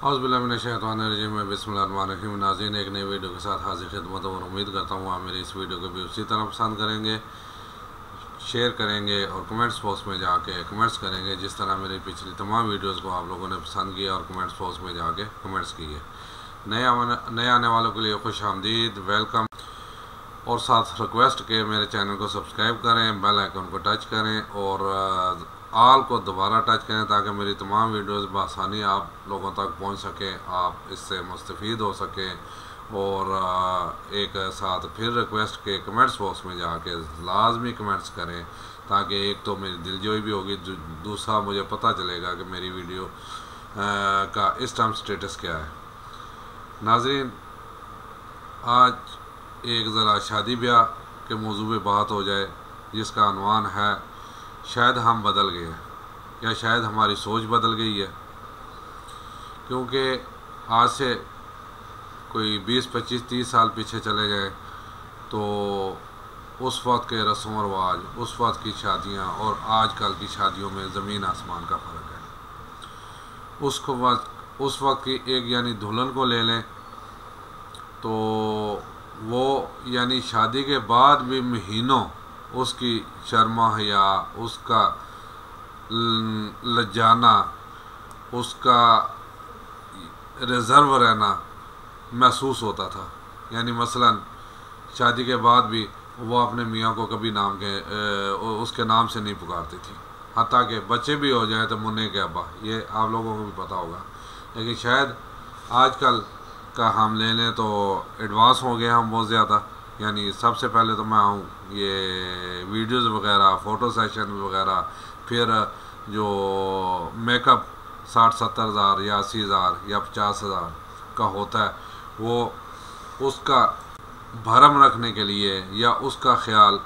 औज़ुबिल्लाहिमिनश्शैतानिर्रजीम में बिस्मिल्लाहिर्रहमानिर्रहीम। नाज़रीन, एक नई वीडियो के साथ हाजिर खिदमत और उम्मीद करता हूँ आप मेरी इस वीडियो को भी उसी तरह पसंद करेंगे, शेयर करेंगे और कमेंट्स बॉक्स में जाके कमेंट्स करेंगे जिस तरह मेरी पिछली तमाम वीडियोस को आप लोगों ने पसंद किया और कमेंट्स बॉक्स में जाके कमेंट्स किए। नए आने वालों के लिए खुश आमदीद, वेलकम। और साथ रिक्वेस्ट के मेरे चैनल को सब्सक्राइब करें, बेल आइकन को टच करें और आल को दोबारा टच करें ताकि मेरी तमाम वीडियोस बआसानी आप लोगों तक पहुंच सकें, आप इससे मुस्तफ़ीद हो सकें। और एक साथ फिर रिक्वेस्ट के कमेंट्स बॉक्स में जाके लाजमी कमेंट्स करें ताकि एक तो मेरी दिलजोई भी होगी, दूसरा मुझे पता चलेगा कि मेरी वीडियो का इस टाइम स्टेटस क्या है। नाज़रीन, आज एक ज़रा शादी ब्याह के मौजू पे बात हो जाए जिसका अनवान है शायद हम बदल गए हैं या शायद हमारी सोच बदल गई है। क्योंकि आज से कोई 20, 25, 30 साल पीछे चले जाए तो उस वक्त के रस्म व रवाज, उस वक्त की शादियां और आजकल की शादियों में ज़मीन आसमान का फ़र्क है। उस वक्त की एक यानी दुल्हन को ले लें तो वो यानी शादी के बाद भी महीनों उसकी शर्मा हया, उसका लज्जाना, उसका रिज़र्व रहना महसूस होता था। यानी मसलन शादी के बाद भी वो अपने मियाँ को कभी उसके नाम से नहीं पुकारती थी, हत्ता कि बच्चे भी हो जाए तो मुन्ने के अब्बा, ये आप लोगों को भी पता होगा। लेकिन शायद आजकल का हम ले लें तो एडवांस हो गए हम बहुत ज़्यादा। यानी सबसे पहले तो मैं हूँ ये वीडियोस वगैरह, फ़ोटो सेशन वगैरह, फिर जो मेकअप 60-70 हज़ार या 80 हज़ार या 50 हज़ार का होता है, वो उसका भरम रखने के लिए या उसका ख्याल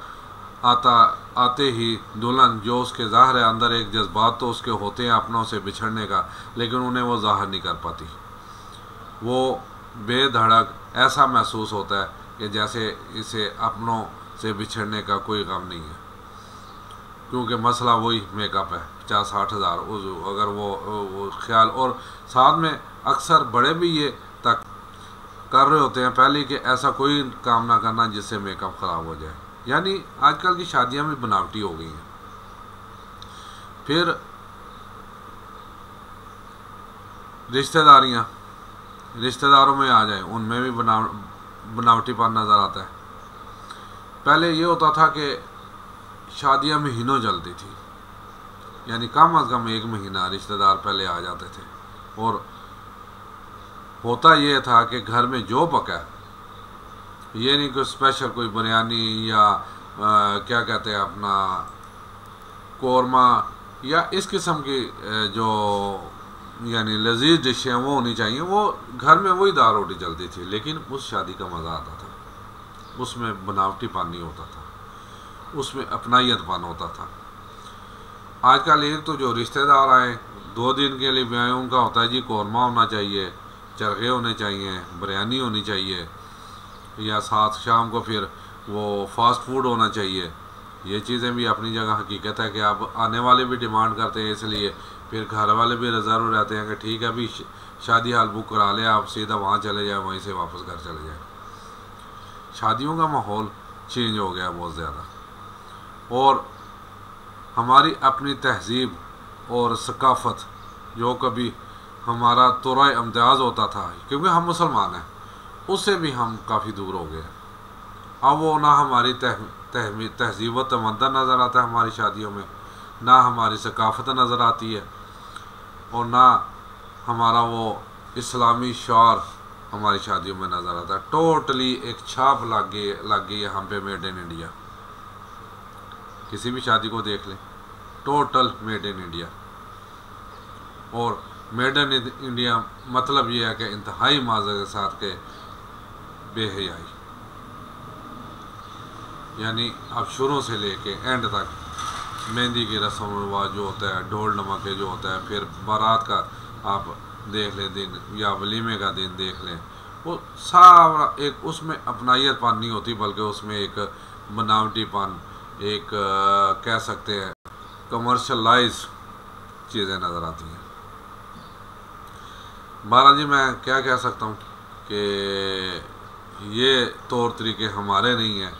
आते ही दुल्हन जो उसके ज़ाहिर है अंदर एक जज्बात तो उसके होते हैं अपनों से बिछड़ने का, लेकिन उन्हें वो ज़ाहिर नहीं कर पाती। वो बेधड़क ऐसा महसूस होता है कि जैसे इसे अपनों से बिछड़ने का कोई गम नहीं है, क्योंकि मसला वही मेकअप है 50-60 हज़ार। अगर वो ख्याल, और साथ में अक्सर बड़े भी ये तक कर रहे होते हैं पहले कि ऐसा कोई काम ना करना जिससे मेकअप ख़राब हो जाए। यानी आजकल की शादियां भी बनावटी हो गई हैं। फिर रिश्तेदारों में आ जाए, उनमें भी बनावटीपन नज़र आता है। पहले ये होता था कि शादियां महीनों चलती थी, यानी कम अज़ कम 1 महीना रिश्तेदार पहले आ जाते थे। और होता ये था कि घर में जो पका, ये नहीं कोई स्पेशल कोई बिरयानी या क्या कहते हैं अपना कोरमा या इस किस्म की जो यानी लजीज डिशें वो होनी चाहिए, वो घर में वही दाल रोटी चलती थी। लेकिन उस शादी का मज़ा आता था, उसमें बनावटीपन नहीं होता था, उसमें अपनायतपन होता था। आजकल एक तो जो रिश्तेदार आए 2 दिन के लिए भी आए, उनका होता है जी कोरमा होना चाहिए, चरखे होने चाहिए, बिरयानी होनी चाहिए, या साथ शाम को फिर वो फास्ट फूड होना चाहिए। ये चीज़ें भी अपनी जगह हकीकत है कि आप आने वाले भी डिमांड करते हैं, इसलिए फिर घर वाले भी रिजर्व रहते हैं कि ठीक है अभी शादी हाल बुक करा लें, आप सीधा वहाँ चले जाएं, वहीं से वापस घर चले जाएं। शादियों का माहौल चेंज हो गया बहुत ज़्यादा। और हमारी अपनी तहजीब और सकाफ़त जो कभी हमारा तोरा इम्तियाज़ होता था, क्योंकि हम मुसलमान हैं, उससे भी हम काफ़ी दूर हो गए। अब वो ना हमारी तहजीब व तमद्दन नज़र आता है हमारी शादियों में, ना हमारी सकाफ़त नज़र आती है, और ना हमारा वो इस्लामी शौर हमारी शादियों में नज़र आता है। टोटली एक छाप लग गई है हम पे, मेड इन इंडिया। किसी भी शादी को देख लें, टोटल मेड इन इंडिया। और मेड इन इंडिया मतलब ये है कि इंतहाई माज़ा के साथ के बेहयाई, यानी अब शुरू से लेके एंड तक मेहंदी की रस्म रिवाज जो होता है, ढोल नमके जो होता है, फिर बारात का आप देख लें दिन या वलीमे का दिन देख लें, वो सारा एक उसमें अपनायतपन नहीं होती, बल्कि उसमें एक बनावटीपन, एक कह सकते हैं कमर्शलाइज चीज़ें नज़र आती हैं। बहरहाल जी मैं क्या कह सकता हूँ कि ये तौर तरीके हमारे नहीं हैं,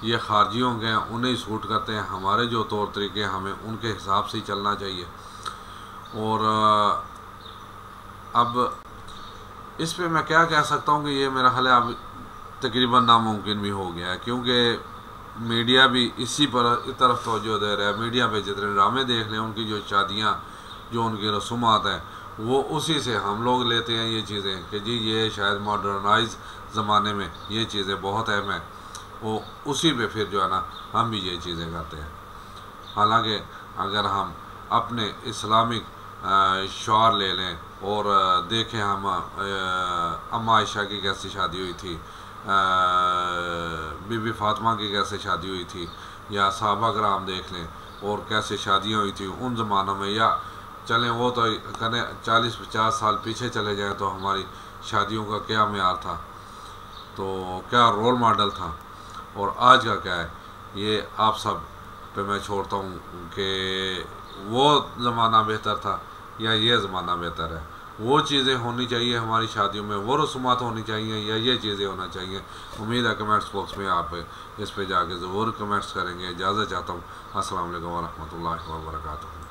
ये खारजियों के हैं, उन्हें सूट करते हैं। हमारे जो तौर तरीके हमें उनके हिसाब से ही चलना चाहिए। और अब इस पे मैं क्या कह सकता हूँ कि ये मेरा ख्याल है अब तकरीबन नामुमकिन भी हो गया है, क्योंकि मीडिया भी इसी पर तरफ तवज्जो दे रहा है। मीडिया पे जितने ड्रामे देख लें, उनकी जो शादियाँ, जो उनकी रसूमात हैं, वो उसी से हम लोग लेते हैं ये चीज़ें कि जी ये शायद मॉडर्नाइज ज़माने में ये चीज़ें बहुत अहम हैं, वो उसी पे फिर जो है ना हम भी ये चीज़ें करते हैं। हालांकि अगर हम अपने इस्लामिक शौहर ले लें और देखें, हम अम्मा आयशा की कैसी शादी हुई थी, बीबी फातिमा की कैसे शादी हुई थी, या सहाबा कराम देख लें और कैसे शादियाँ हुई थी उन ज़मानों में, या चलें वो तो करें 40-50 साल पीछे चले जाएं तो हमारी शादियों का क्या मेयार था, तो क्या रोल मॉडल था, और आज का क्या है, ये आप सब पे मैं छोड़ता हूँ कि वो ज़माना बेहतर था या ये ज़माना बेहतर है। वो चीज़ें होनी चाहिए हमारी शादियों में, वो रसूमात होनी चाहिए या ये चीज़ें होना चाहिए। उम्मीद है कमेंट्स बॉक्स में आप इस पे जाके ज़रूर कमेंट्स करेंगे। इजाज़त चाहता हूँ। अस्सलाम वालेकुम व रहमतुल्लाहि व बरकातुहू।